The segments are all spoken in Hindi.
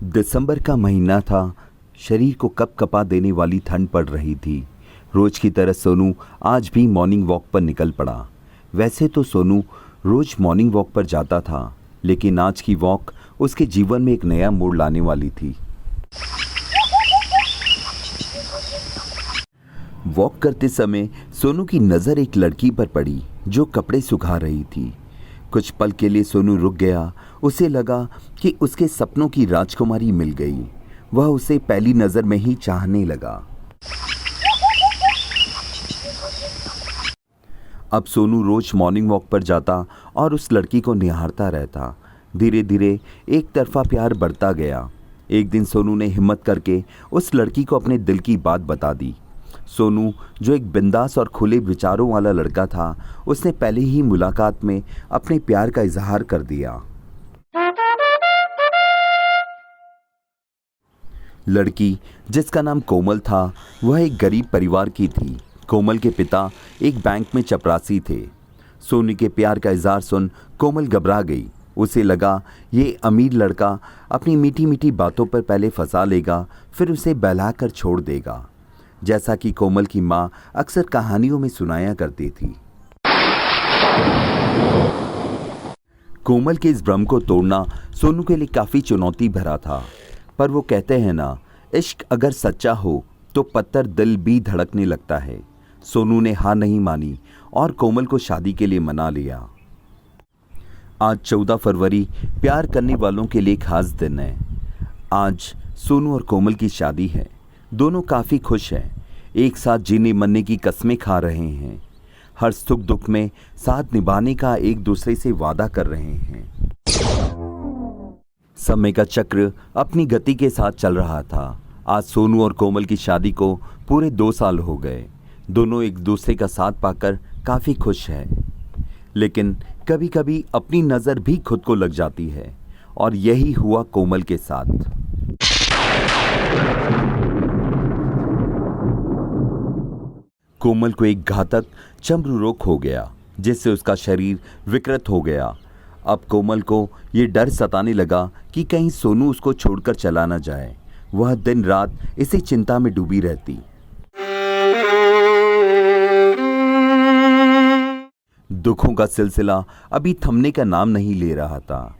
दिसंबर का महीना था। शरीर को कपकपा देने वाली ठंड पड़ रही थी। रोज की तरह सोनू आज भी मॉर्निंग वॉक पर निकल पड़ा। वैसे तो सोनू रोज मॉर्निंग वॉक पर जाता था, लेकिन आज की वॉक उसके जीवन में एक नया मोड़ लाने वाली थी। वॉक करते समय सोनू की नज़र एक लड़की पर पड़ी जो कपड़े सुखा रही थी। कुछ पल के लिए सोनू रुक गया। उसे लगा कि उसके सपनों की राजकुमारी मिल गई। वह उसे पहली नज़र में ही चाहने लगा। अब सोनू रोज मॉर्निंग वॉक पर जाता और उस लड़की को निहारता रहता। धीरे धीरे एक तरफा प्यार बढ़ता गया। एक दिन सोनू ने हिम्मत करके उस लड़की को अपने दिल की बात बता दी। सोनू, जो एक बिंदास और खुले विचारों वाला लड़का था, उसने पहले ही मुलाकात में अपने प्यार का इजहार कर दिया। लड़की, जिसका नाम कोमल था, वह एक गरीब परिवार की थी। कोमल के पिता एक बैंक में चपरासी थे। सोनू के प्यार का इजहार सुन कोमल घबरा गई। उसे लगा ये अमीर लड़का अपनी मीठी मीठी बातों पर पहले फंसा लेगा, फिर उसे बहलाकर छोड़ देगा, जैसा कि कोमल की माँ अक्सर कहानियों में सुनाया करती थी। कोमल के इस भ्रम को तोड़ना सोनू के लिए काफ़ी चुनौती भरा था, पर वो कहते हैं ना, इश्क अगर सच्चा हो तो पत्थर दिल भी धड़कने लगता है। सोनू ने हार नहीं मानी और कोमल को शादी के लिए मना लिया। आज 14 फरवरी प्यार करने वालों के लिए खास दिन है। आज सोनू और कोमल की शादी है। दोनों काफ़ी खुश हैं। एक साथ जीने मरने की कस्में खा रहे हैं। हर सुख दुख में साथ निभाने का एक दूसरे से वादा कर रहे हैं। समय का चक्र अपनी गति के साथ चल रहा था। आज सोनू और कोमल की शादी को पूरे 2 साल हो गए। दोनों एक दूसरे का साथ पाकर काफ़ी खुश हैं। लेकिन कभी कभी अपनी नज़र भी खुद को लग जाती है, और यही हुआ कोमल के साथ। कोमल को एक घातक चर्म रोग हो गया, जिससे उसका शरीर विकृत हो गया। अब कोमल को ये डर सताने लगा कि कहीं सोनू उसको छोड़कर चला न जाए। वह दिन रात इसी चिंता में डूबी रहती। दुखों का सिलसिला अभी थमने का नाम नहीं ले रहा था।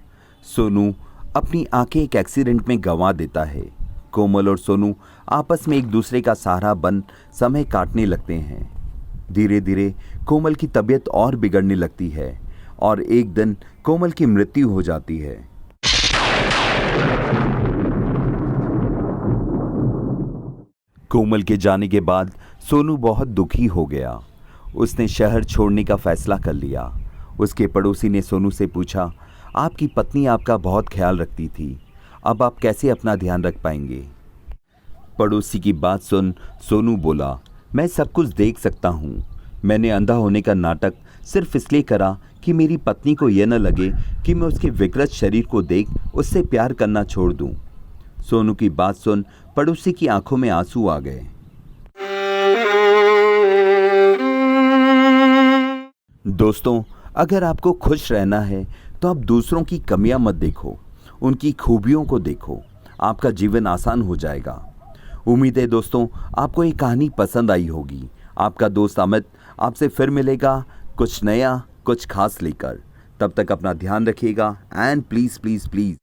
सोनू अपनी आंखें एक एक्सीडेंट में गंवा देता है। कोमल और सोनू आपस में एक दूसरे का सहारा बन समय काटने लगते हैं। धीरे धीरे कोमल की तबीयत और बिगड़ने लगती है, और एक दिन कोमल की मृत्यु हो जाती है। कोमल के जाने के बाद सोनू बहुत दुखी हो गया। उसने शहर छोड़ने का फैसला कर लिया। उसके पड़ोसी ने सोनू से पूछा, आपकी पत्नी आपका बहुत ख्याल रखती थी, अब आप कैसे अपना ध्यान रख पाएंगे? पड़ोसी की बात सुन सोनू बोला, मैं सब कुछ देख सकता हूँ। मैंने अंधा होने का नाटक सिर्फ इसलिए करा कि मेरी पत्नी को यह न लगे कि मैं उसके विकृत शरीर को देख उससे प्यार करना छोड़ दूँ। सोनू की बात सुन पड़ोसी की आंखों में आंसू आ गए। दोस्तों, अगर आपको खुश रहना है तो आप दूसरों की कमियां मत देखो, उनकी खूबियों को देखो। आपका जीवन आसान हो जाएगा। उम्मीद है दोस्तों, आपको ये कहानी पसंद आई होगी। आपका दोस्त अमित आपसे फिर मिलेगा कुछ नया, कुछ खास लेकर। तब तक अपना ध्यान रखिएगा, एंड प्लीज़ प्लीज़ प्लीज़